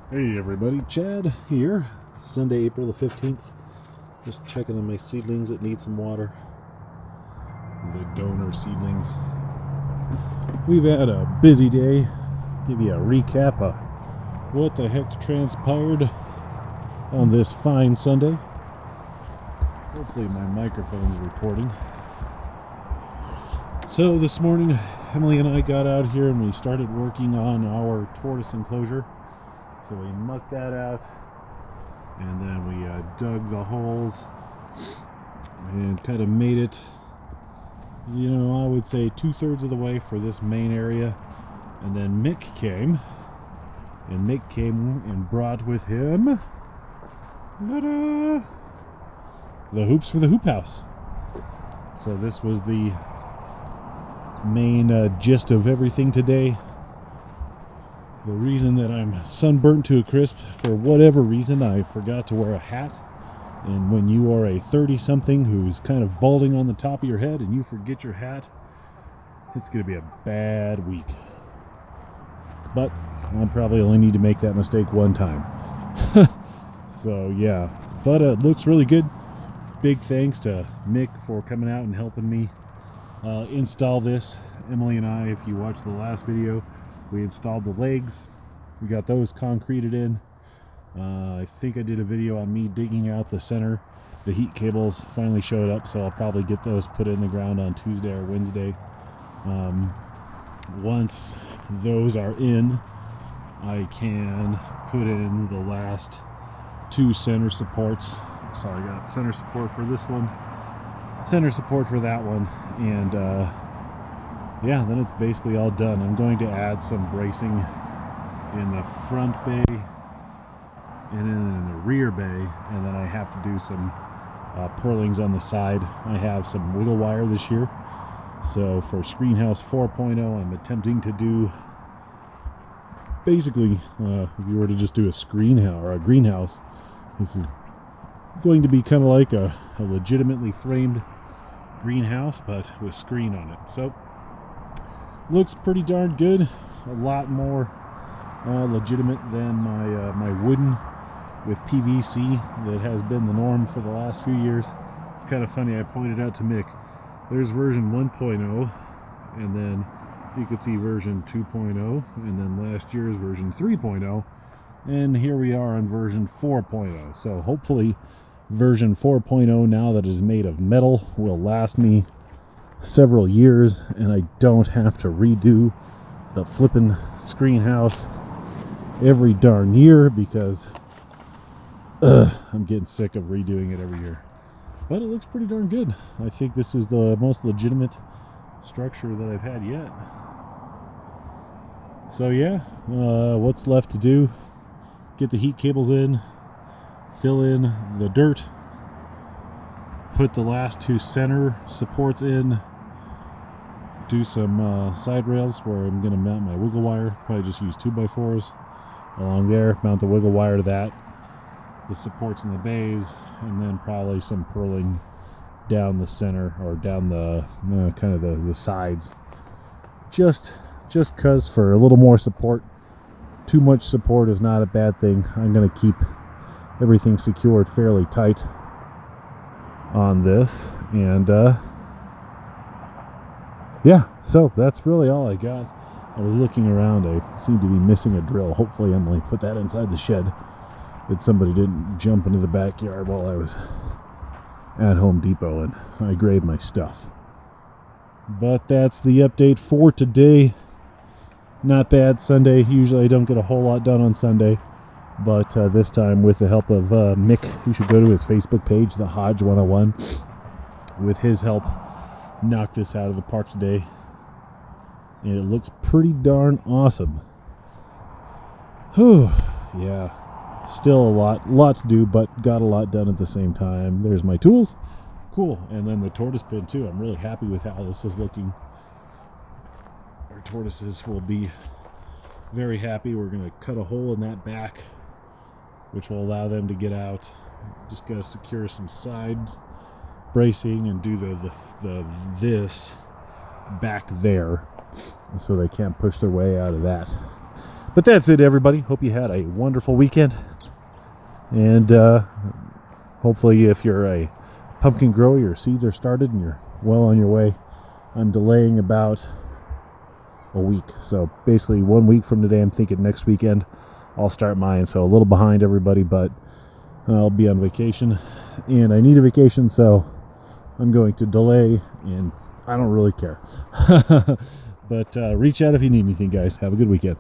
Hey everybody, Chad here. Sunday, April the 15th. Just checking on my seedlings that need some water. The donor seedlings. We've had a busy day. Give you a recap of what the heck transpired on this fine Sunday. Hopefully my microphone's recording. So this morning, Emily and I got out here and we started working on our tortoise enclosure. So we mucked that out, and then we dug the holes and kind of made it, I would say 2/3 of the way for this main area. And then Mick came and brought with him the hoops for the hoop house. So this was the main gist of everything today. The reason that I'm sunburnt to a crisp, for whatever reason, I forgot to wear a hat. And when you are a 30-something who's kind of balding on the top of your head and you forget your hat, it's going to be a bad week. But I'll probably only need to make that mistake one time. So yeah, but it looks really good. Big thanks to Mick for coming out and helping me install this. Emily and I, if you watched the last video, we installed the legs. We got those concreted in. I think I did a video on me digging out the center. The heat cables finally showed up, so I'll probably get those put in the ground on Tuesday or Wednesday. Once those are in, I can put in the last two center supports. So I got center support for this one, center support for that one, and yeah, then it's basically all done. I'm going to add some bracing in the front bay and in the rear bay, and then I have to do some purlings on the side. I have some wiggle wire this year, so for Screenhouse 4.0 I'm attempting to do basically, if you were to just do a screenhouse or a greenhouse, this is going to be kind of like a legitimately framed greenhouse but with screen on it. So looks pretty darn good. A lot more legitimate than my wooden with PVC that has been the norm for the last few years. It's kind of funny, I pointed out to Mick, there's version 1.0, and then you could see version 2.0, and then last year's version 3.0, and here we are on version 4.0. So hopefully version 4.0, now that it is made of metal, will last me several years and I don't have to redo the flippin' screen house every darn year, because I'm getting sick of redoing it every year. But it looks pretty darn good. I think this is the most legitimate structure that I've had yet. So yeah, what's left to do? Get the heat cables in, fill in the dirt, put the last two center supports in, do some side rails where I'm going to mount my wiggle wire. Probably just use 2x4s along there, mount the wiggle wire to that, the supports in the bays, and then probably some purling down the center or down the kind of the sides. Just cause for a little more support. Too much support is not a bad thing. I'm going to keep everything secured fairly tight on this, and yeah, so that's really all I got. I was looking around, I seem to be missing a drill. Hopefully Emily put that inside the shed, that somebody didn't jump into the backyard while I was at Home Depot and I graved my stuff. But that's the update for today. Not bad Sunday. Usually I don't get a whole lot done on Sunday, but this time, with the help of Mick, you should go to his Facebook page, The Hodge 101. With his help, knocked this out of the park today, and it looks pretty darn awesome. Whew, yeah, still a lot to do, but got a lot done at the same time. There's my tools. Cool. And then the tortoise pen too. I'm really happy with how this is looking. Our tortoises will be very happy. We're going to cut a hole in that back, which will allow them to get out. Just got to secure some side bracing and do this back there, so they can't push their way out of that. But that's it, everybody. Hope you had a wonderful weekend. And hopefully if you're a pumpkin grower, your seeds are started and you're well on your way. I'm delaying about a week. So basically 1 week from today, I'm thinking next weekend I'll start mine. So a little behind everybody, but I'll be on vacation. And I need a vacation, so I'm going to delay, and I don't really care. But reach out if you need anything, guys. Have a good weekend.